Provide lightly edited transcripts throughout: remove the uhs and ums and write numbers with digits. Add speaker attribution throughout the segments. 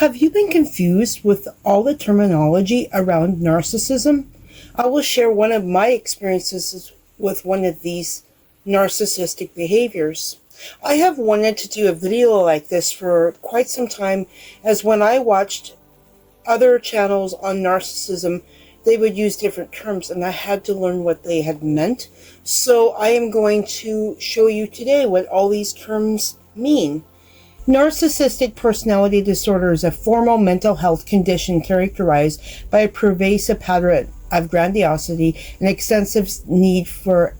Speaker 1: Have you been confused with all the terminology around narcissism? I will share one of my experiences with one of these narcissistic behaviors. I have wanted to do a video like this for quite some time, as when I watched other channels on narcissism, they would use different terms and I had to learn what they had meant. So I am going to show you today what all these terms mean. Narcissistic personality disorder is a formal mental health condition characterized by a pervasive pattern of grandiosity and excessive need for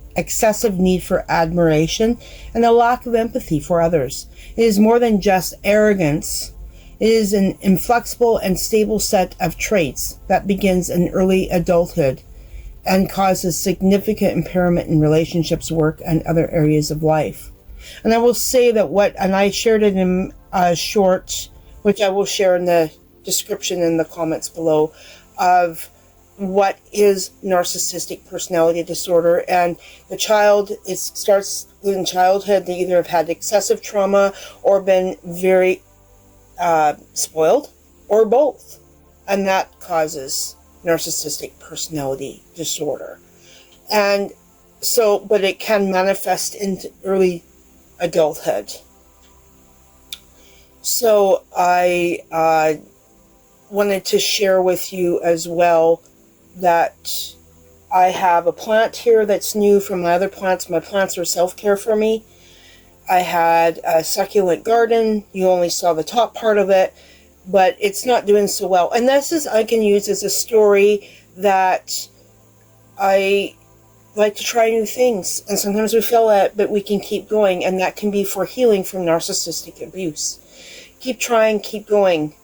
Speaker 1: admiration and a lack of empathy for others. It is more than just arrogance. It is an inflexible and stable set of traits that begins in early adulthood and causes significant impairment in relationships, work, and other areas of life. And I will say that and I shared it in a short, which I will share in the description in the comments below, of what is narcissistic personality disorder. And it starts in childhood. They either have had excessive trauma or been very spoiled, or both. And that causes narcissistic personality disorder. And so, but it can manifest into early adulthood. So I wanted to share with you as well that I have a plant here that's new from my other plants. My plants are self-care for me. I had a succulent garden. You only saw the top part of it, but it's not doing so well. And I can use as a story that I like to try new things, and sometimes we fail at it, but we can keep going, and that can be for healing from narcissistic abuse. Keep trying, keep going.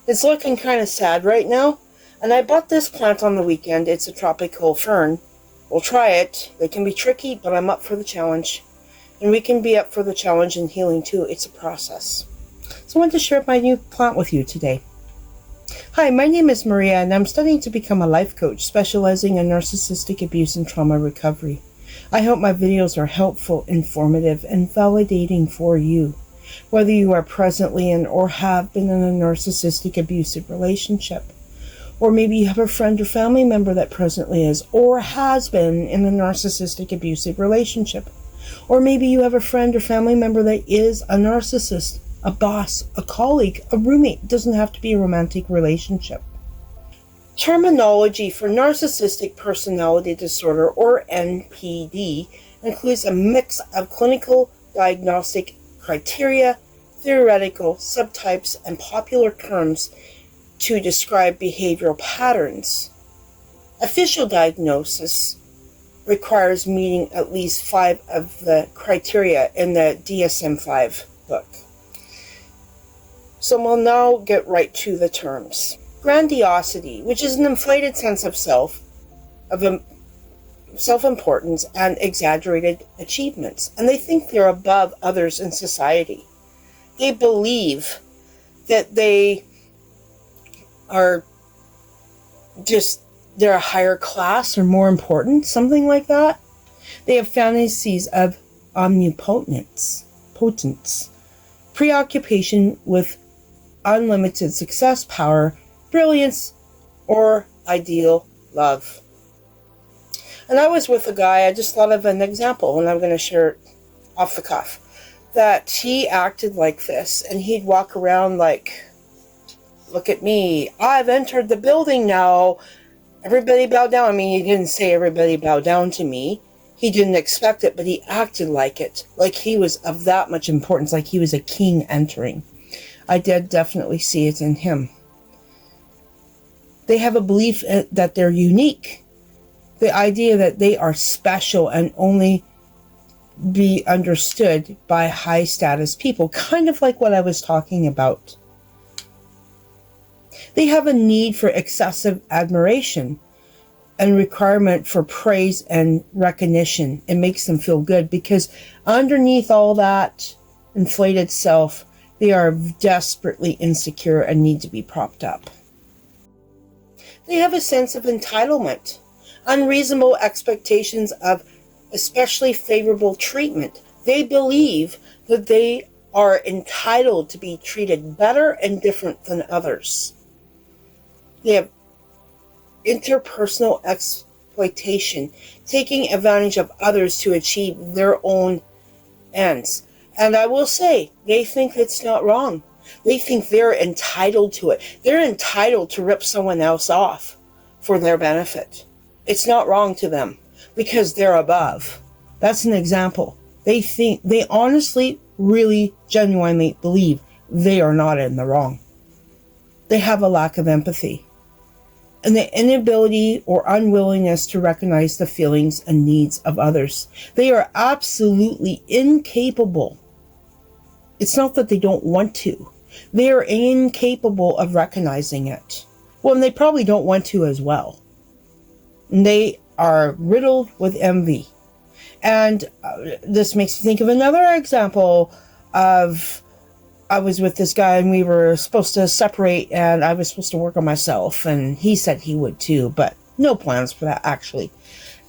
Speaker 1: It's looking kind of sad right now, and I bought this plant on the weekend. It's a tropical fern. We'll try it. They can be tricky, but I'm up for the challenge, and we can be up for the challenge in healing too. It's a process. So I wanted to share my new plant with you today. Hi, my name is Maria, and I'm studying to become a life coach specializing in narcissistic abuse and trauma recovery. I hope my videos are helpful, informative, and validating for you, whether you are presently in or have been in a narcissistic abusive relationship. Or maybe you have a friend or family member that presently is or has been in a narcissistic abusive relationship. Or maybe you have a friend or family member that is a narcissist. A boss, a colleague, a roommate. It doesn't have to be a romantic relationship. Terminology for narcissistic personality disorder, or NPD, includes a mix of clinical diagnostic criteria, theoretical subtypes, and popular terms to describe behavioral patterns. Official diagnosis requires meeting at least 5 of the criteria in the DSM-5 book. So we'll now get right to the terms. Grandiosity, which is an inflated sense of self-importance and exaggerated achievements. And they think they're above others in society. They believe that they're a higher class or more important, something like that. They have fantasies of omnipotence, preoccupation with unlimited success, power, brilliance, or ideal love. And I was with a guy, I just thought of an example, and I'm going to share it off the cuff, that he acted like this, and he'd walk around like, look at me, I've entered the building now, everybody bow down. I mean, he didn't say everybody bow down to me. He didn't expect it, but he acted like it, like he was of that much importance, like he was a king entering. I did definitely see it in him. They have a belief that they're unique. The idea that they are special and only be understood by high status people, kind of like what I was talking about. They have a need for excessive admiration and requirement for praise and recognition. It makes them feel good because underneath all that inflated self, they are desperately insecure and need to be propped up. They have a sense of entitlement, unreasonable expectations of especially favorable treatment. They believe that they are entitled to be treated better and different than others. They have interpersonal exploitation, taking advantage of others to achieve their own ends. And I will say, they think it's not wrong. They think they're entitled to it. They're entitled to rip someone else off for their benefit. It's not wrong to them because they're above. That's an example. They honestly, really, genuinely believe they are not in the wrong. They have a lack of empathy and the inability or unwillingness to recognize the feelings and needs of others. They are absolutely incapable. It's not that they don't want to. They are incapable of recognizing it. Well, and they probably don't want to as well. And they are riddled with envy. And this makes me think of another example of, I was with this guy and we were supposed to separate and I was supposed to work on myself. And he said he would too, but no plans for that actually.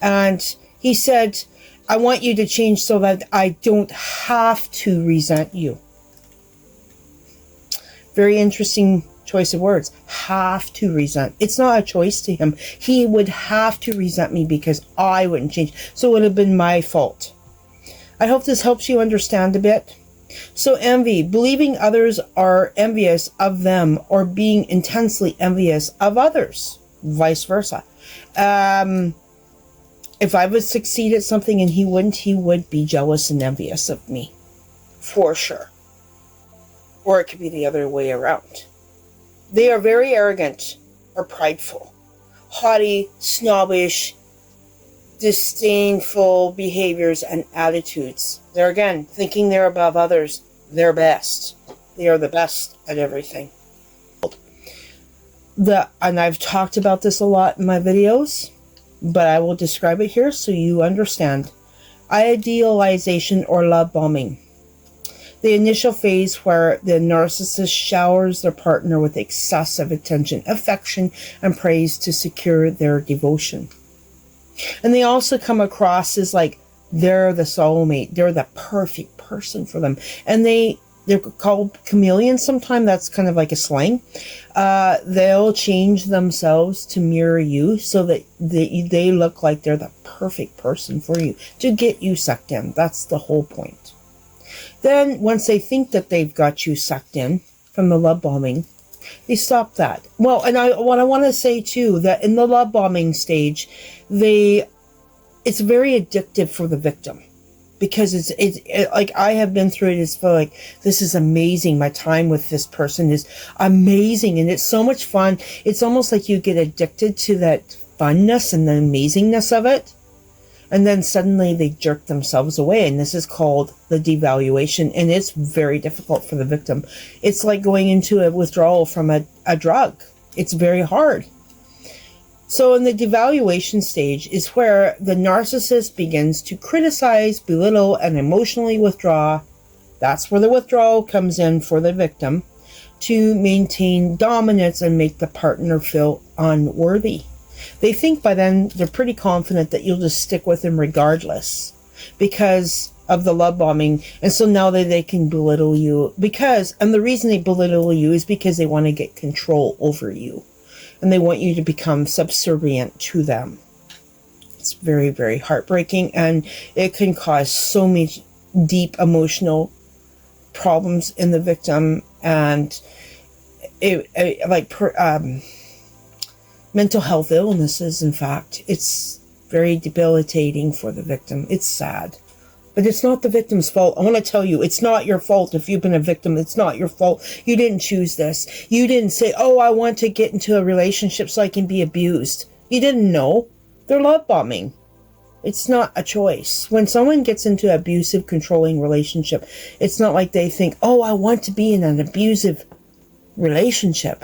Speaker 1: And he said, I want you to change so that I don't have to resent you. Very interesting choice of words. Have to resent. It's not a choice to him. He would have to resent me because I wouldn't change. So it would have been my fault. I hope this helps you understand a bit. So envy, believing others are envious of them or being intensely envious of others. Vice versa. If I would succeed at something and he wouldn't, he would be jealous and envious of me. For sure. Or it could be the other way around. They are very arrogant or prideful, haughty, snobbish, disdainful behaviors and attitudes. They're again thinking they're above others. They're best. They are the best at everything. And I've talked about this a lot in my videos, but I will describe it here so you understand. Idealization or love bombing. The initial phase where the narcissist showers their partner with excessive attention, affection, and praise to secure their devotion. And they also come across as like they're the soulmate. They're the perfect person for them. And they're called chameleons sometimes. That's kind of like a slang. They'll change themselves to mirror you so that they look like they're the perfect person for you to get you sucked in. That's the whole point. Then, once they think that they've got you sucked in from the love bombing, they stop that. Well, and what I want to say too, that in the love bombing stage, it's very addictive for the victim. Because it's like I have been through it. It's feel like this is amazing. My time with this person is amazing. And it's so much fun. It's almost like you get addicted to that funness and the amazingness of it. And then suddenly they jerk themselves away. And this is called the devaluation. And it's very difficult for the victim. It's like going into a withdrawal from a drug. It's very hard. So in the devaluation stage is where the narcissist begins to criticize, belittle, and emotionally withdraw. That's where the withdrawal comes in for the victim to maintain dominance and make the partner feel unworthy. They think by then they're pretty confident that you'll just stick with them regardless because of the love bombing. And so now they can belittle you and the reason they belittle you is because they want to get control over you. And they want you to become subservient to them. It's very, very heartbreaking. And it can cause so many deep emotional problems in the victim. And mental health illnesses, in fact. It's very debilitating for the victim. It's sad. But it's not the victim's fault. I want to tell you, it's not your fault if you've been a victim. It's not your fault. You didn't choose this. You didn't say, oh, I want to get into a relationship so I can be abused. You didn't know. They're love bombing. It's not a choice. When someone gets into an abusive, controlling relationship, it's not like they think, oh, I want to be in an abusive relationship.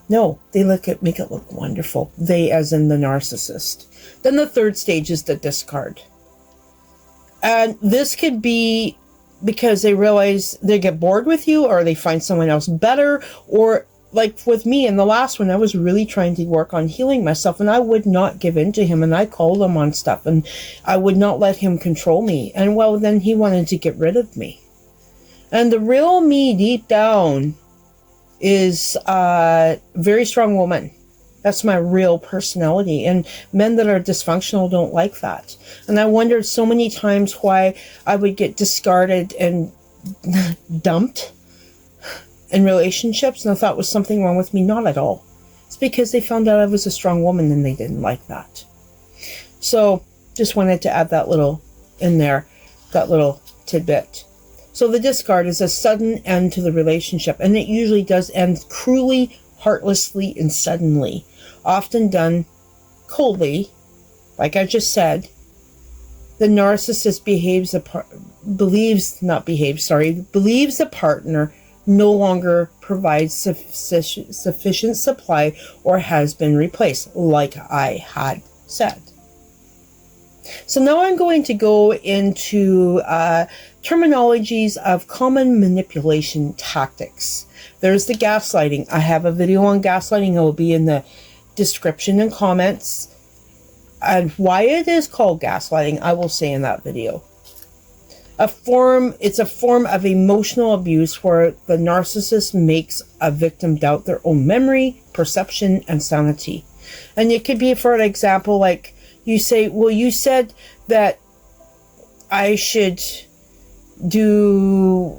Speaker 1: No, they make it look wonderful. They, as in the narcissist. Then the third stage is the discard. And this could be because they realize they get bored with you or they find someone else better. Or like with me in the last one, I was really trying to work on healing myself and I would not give in to him and I called him on stuff and I would not let him control me. And well, then he wanted to get rid of me. And the real me deep down is a very strong woman. That's my real personality. And men that are dysfunctional don't like that. And I wondered so many times why I would get discarded and dumped in relationships. And I thought was something wrong with me. Not at all. It's because they found out I was a strong woman and they didn't like that. So just wanted to add that little in there, that little tidbit. So the discard is a sudden end to the relationship. And it usually does end cruelly, heartlessly, and suddenly. Often done coldly, like I just said. The narcissist believes the partner no longer provides sufficient supply or has been replaced, like I had said. So now I'm going to go into terminologies of common manipulation tactics. There's the gaslighting. I have a video on gaslighting. It will be in the description and comments. And why it is called gaslighting, I will say in that video. It's a form of emotional abuse where the narcissist makes a victim doubt their own memory, perception, and sanity. And it could be, for an example, like you say, well, you said that I should go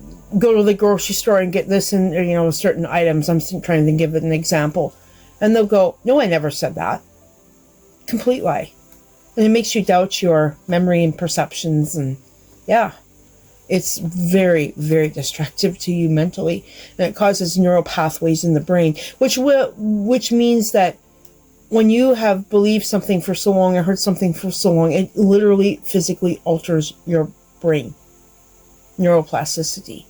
Speaker 1: to the grocery store and get this and, certain items. I'm trying to give it an example. And they'll go, no, I never said that. Complete lie. And it makes you doubt your memory and perceptions. And yeah, it's very, very destructive to you mentally. And it causes neural pathways in the brain, which means that when you have believed something for so long or heard something for so long, it literally physically alters your brain. Neuroplasticity.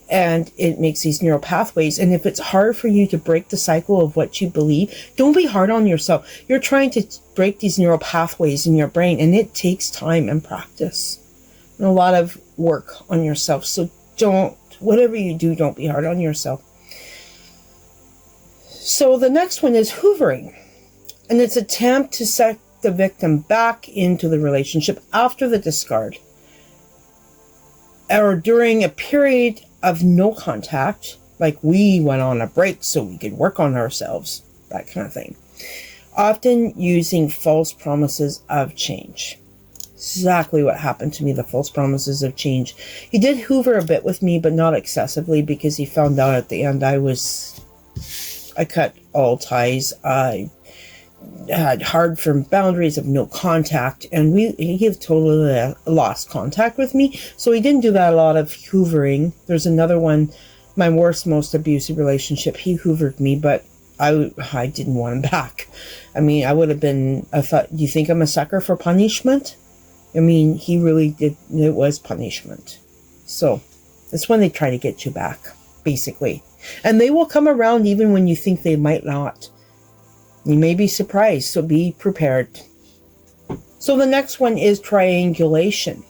Speaker 1: And it makes these neural pathways. And if it's hard for you to break the cycle of what you believe, don't be hard on yourself. You're trying to break these neural pathways in your brain, and it takes time and practice and a lot of work on yourself. So whatever you do, don't be hard on yourself. So the next one is hoovering. And it's an attempt to set the victim back into the relationship after the discard, or during a period of no contact, like we went on a break so we could work on ourselves, that kind of thing. Often using false promises of change. Exactly what happened to me, the false promises of change. He did hoover a bit with me, but not excessively, because he found out at the end I cut all ties. I had hard, firm boundaries of no contact, and he totally lost contact with me. So he didn't do that a lot of hoovering. There's another one, my worst, most abusive relationship. He hoovered me, but I didn't want him back. I mean, I thought, do you think I'm a sucker for punishment? I mean, he really did. It was punishment. So that's when they try to get you back, basically. And they will come around even when you think they might not. You may be surprised, so be prepared. So the next one is triangulation.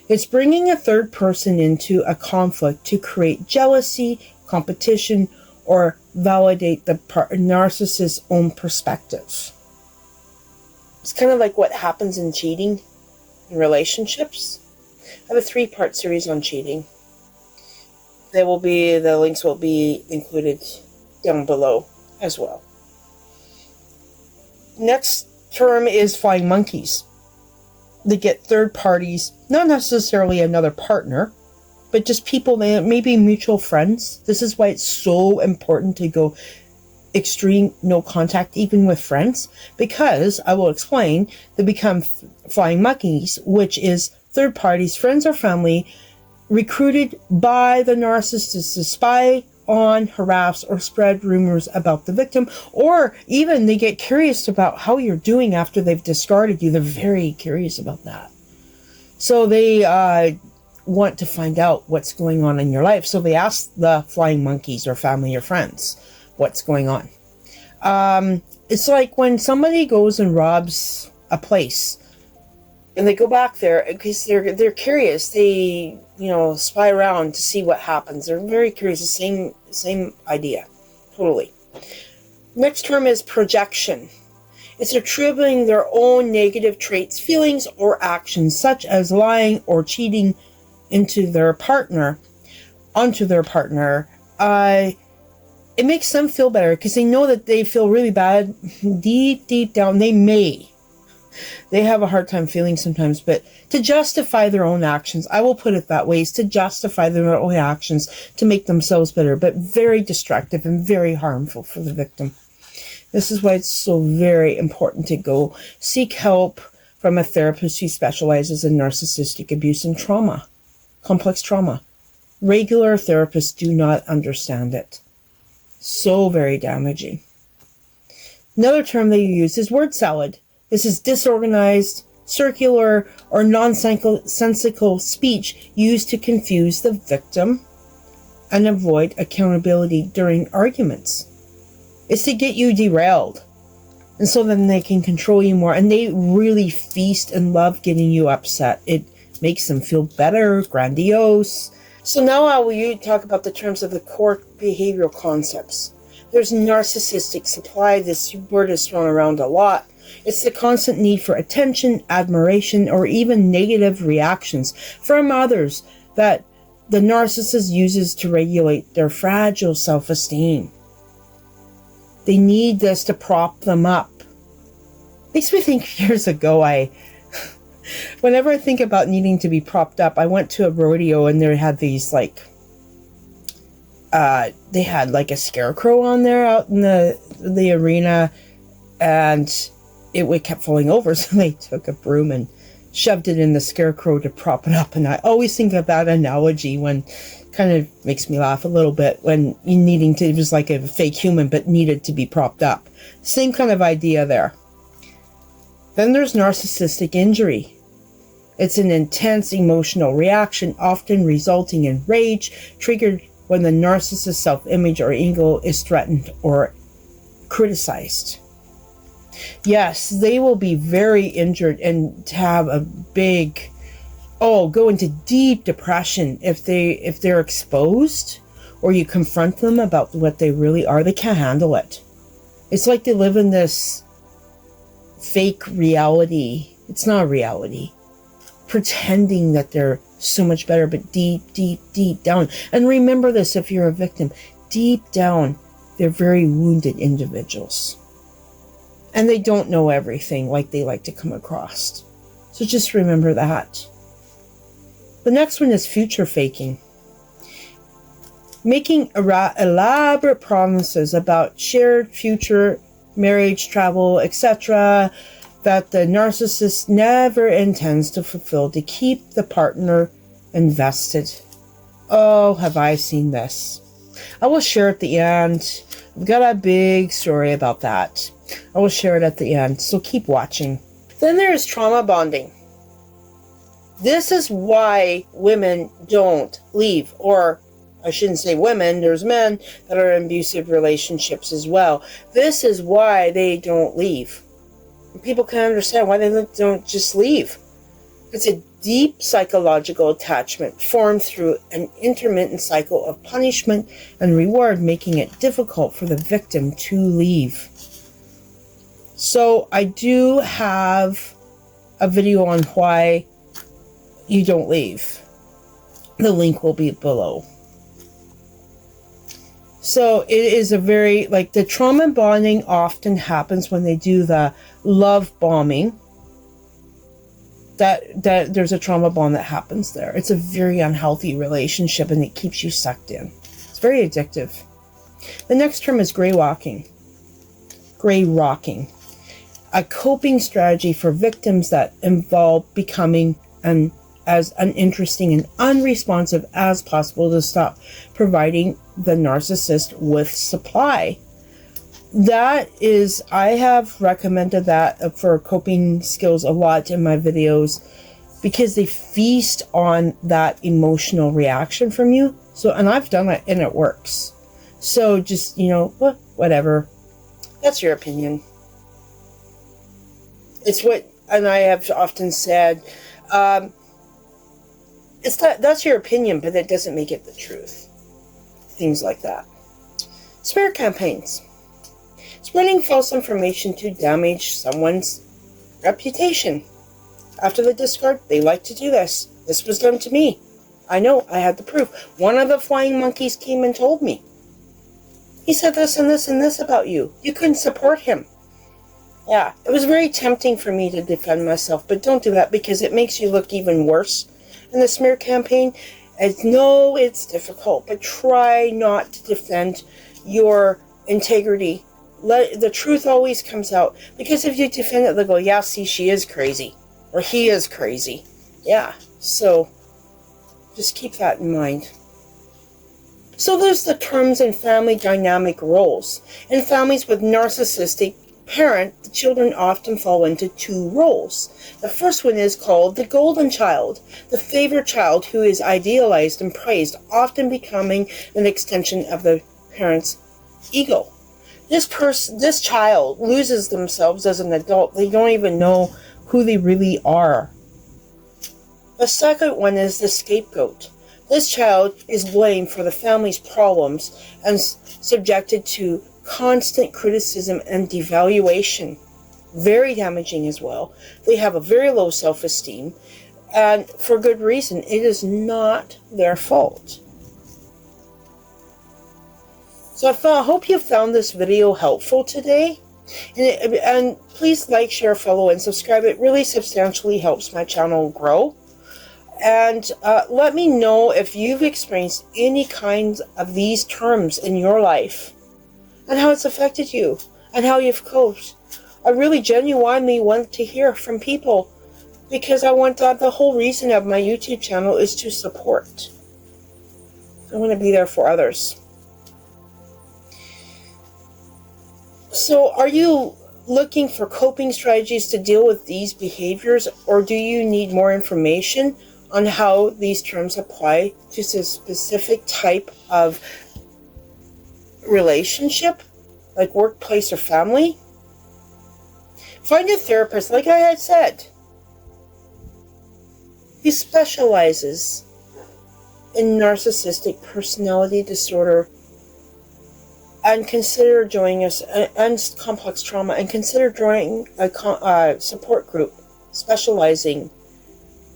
Speaker 1: It's bringing a third person into a conflict to create jealousy, competition, or validate the narcissist's own perspective. It's kind of like what happens in cheating in relationships. I have a 3-part series on cheating. The links will be included down below as well. Next term is flying monkeys. They get third parties, not necessarily another partner, but just people, maybe mutual friends. This is why it's so important to go extreme no contact, even with friends, because I will explain, they become flying monkeys, which is third parties, friends or family, recruited by the narcissist to spy on, harass, or spread rumors about the victim, or even they get curious about how you're doing after they've discarded you. They're very curious about that. So they want to find out what's going on in your life. So they ask the flying monkeys or family or friends what's going on. It's like when somebody goes and robs a place and they go back there because they're curious. They spy around to see what happens. They're very curious. The same idea, totally. Next term is projection. It's attributing their own negative traits, feelings, or actions, such as lying or cheating, into their partner, onto their partner, it makes them feel better because they know that they feel really bad deep down. They have a hard time feeling sometimes, but to justify their own actions, I will put it that way, is to justify their own actions to make themselves better, but very destructive and very harmful for the victim. This is why it's so very important to go seek help from a therapist who specializes in narcissistic abuse and trauma, complex trauma. Regular therapists do not understand it. So very damaging. Another term they use is word salad. This is disorganized, circular, or nonsensical speech used to confuse the victim and avoid accountability during arguments. It's to get you derailed. And so then they can control you more. And they really feast and love getting you upset. It makes them feel better, grandiose. So now I will talk about the terms of the core behavioral concepts. There's narcissistic supply. This word is thrown around a lot. It's the constant need for attention, admiration, or even negative reactions from others that the narcissist uses to regulate their fragile self-esteem. They need this to prop them up. Makes me think years ago, whenever I think about needing to be propped up, I went to a rodeo and they had these they had like a scarecrow on there out in the arena, and it kept falling over, so they took a broom and shoved it in the scarecrow to prop it up. And I always think of that analogy when kind of makes me laugh a little bit when it was like a fake human but needed to be propped up. Same kind of idea there. Then there's narcissistic injury. It's an intense emotional reaction, often resulting in rage, triggered when the narcissist's self-image or ego is threatened or criticized. Yes, they will be very injured and have a big, go into deep depression if they're exposed or you confront them about what they really are. They can't handle it. It's like they live in this fake reality. It's not a reality. Pretending that they're so much better, but deep down. And remember this, if you're a victim, deep down, they're very wounded individuals. And they don't know everything like they like to come across. So just remember that. The next one is future faking. Making elaborate promises about shared future, marriage, travel, etc., that the narcissist never intends to fulfill to keep the partner invested. Oh, have I seen this. I will share at the end. I've got a big story about that. I will share it at the end, so keep watching. Then there's trauma bonding. This is why women don't leave, or I shouldn't say women, there's men that are in abusive relationships as well. This is why they don't leave. And people can understand why they don't just leave. It's a deep psychological attachment formed through an intermittent cycle of punishment and reward, making it difficult for the victim to leave. So I do have a video on why you don't leave. The link will be below. So it is a very, the trauma bonding often happens when they do the love bombing. That there's a trauma bond that happens there. It's a very unhealthy relationship and it keeps you sucked in. It's very addictive. The next term is gray rocking. Gray rocking. A coping strategy for victims that involve becoming as uninteresting and unresponsive as possible to stop providing the narcissist with supply. That is, I have recommended that for coping skills a lot in my videos because they feast on that emotional reaction from you. So, and I've done it and it works. So just, whatever. That's your opinion. It's what, and I have often said, that's your opinion, but that doesn't make it the truth. Things like that. Smear campaigns. Spreading false information to damage someone's reputation. After the discard, they like to do this. This was done to me. I know, I had the proof. One of the flying monkeys came and told me. He said this and this and this about you. You couldn't support him. Yeah, it was very tempting for me to defend myself, but don't do that because it makes you look even worse in the smear campaign. It's difficult, but try not to defend your integrity. The truth always comes out, because if you defend it, they'll go, yeah, see, she is crazy, or he is crazy. Yeah, so just keep that in mind. So there's the terms and family dynamic roles. In families with narcissistic parent, the children often fall into two roles. The first one is called the golden child, the favorite child who is idealized and praised, often becoming an extension of the parent's ego. This child loses themselves as an adult. They don't even know who they really are. The second one is the scapegoat. This child is blamed for the family's problems and subjected to constant criticism and devaluation. Very damaging as well. They have a very low self-esteem, and for good reason. It is not their fault. So I hope you found this video helpful today. And please like, share, follow, and subscribe. It really substantially helps my channel grow. And let me know if you've experienced any kinds of these terms in your life, and how it's affected you, and how you've coped. I really genuinely want to hear from people, because I want the whole reason of my YouTube channel is to support. I want to be there for others. So are you looking for coping strategies to deal with these behaviors, or do you need more information on how these terms apply to a specific type of relationship, like workplace or family? Find a therapist, like I had said, who specializes in narcissistic personality disorder, and consider joining us, and complex trauma, and consider joining a support group specializing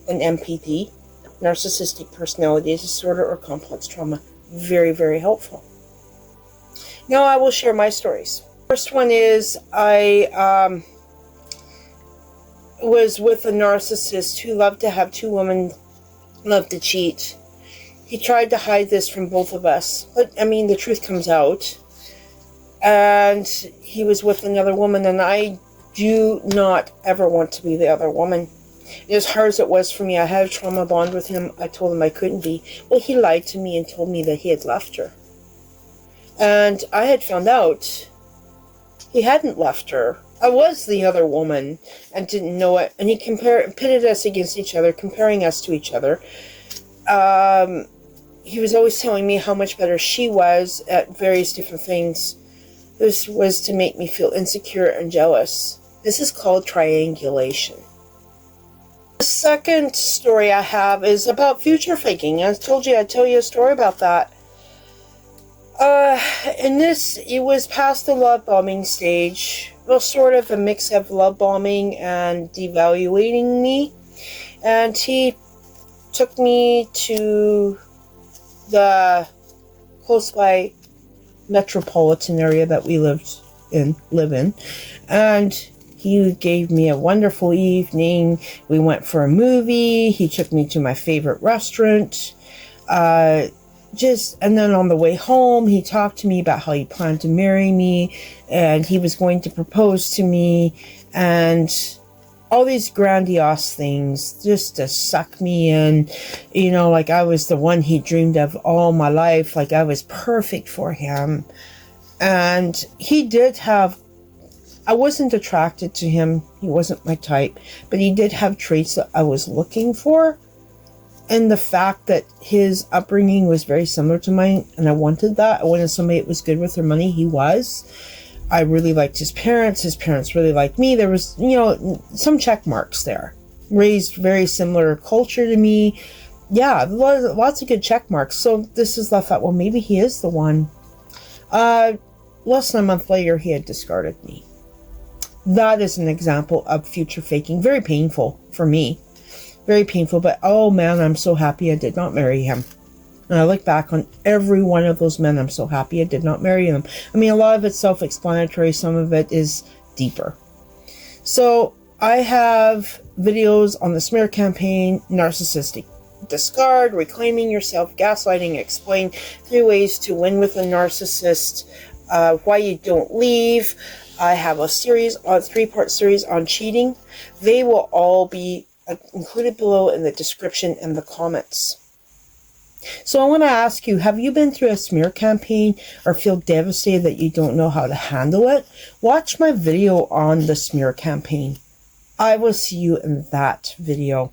Speaker 1: in NPD, narcissistic personality disorder, or complex trauma. Very, very helpful. Now I will share my stories. First one is I was with a narcissist who loved to have two women, loved to cheat. He tried to hide this from both of us, but I mean, the truth comes out. And he was with another woman, and I do not ever want to be the other woman. As hard as it was for me, I had a trauma bond with him. I told him I couldn't be. Well, he lied to me and told me that he had left her. And I had found out he hadn't left her. I was the other woman and didn't know it. And he pitted us against each other, comparing us to each other. He was always telling me how much better she was at various different things. This was to make me feel insecure and jealous. This is called triangulation. The second story I have is about future faking. I told you I'd tell you a story about that. In this, it was past the love bombing stage. Well, sort of a mix of love bombing and devaluating me. And he took me to the close by metropolitan area that we live in, and he gave me a wonderful evening. We went for a movie. He took me to my favorite restaurant. And then on the way home, he talked to me about how he planned to marry me, and he was going to propose to me, and all these grandiose things just to suck me in, like I was the one he dreamed of all my life, like I was perfect for him. And he did have, I wasn't attracted to him, he wasn't my type, but he did have traits that I was looking for. And the fact that his upbringing was very similar to mine, and I wanted that. I wanted somebody that was good with their money. He was. I really liked his parents. His parents really liked me. There was, some check marks there. Raised very similar culture to me. Yeah, lots of good check marks. So this is, I thought, well, maybe he is the one. Less than a month later, he had discarded me. That is an example of future faking. Very painful for me. Very painful, but oh man, I'm so happy I did not marry him. And I look back on every one of those men, I'm so happy I did not marry them. I mean, a lot of it's self-explanatory, some of it is deeper. So I have videos on the smear campaign, Narcissistic Discard, Reclaiming Yourself, Gaslighting Explained, 3 ways to win with a narcissist, why you don't leave. I have a series, a 3-part series on cheating. They will all be included below in the description and the comments. So I want to ask you, have you been through a smear campaign or feel devastated that you don't know how to handle it? Watch my video on the smear campaign. I will see you in that video.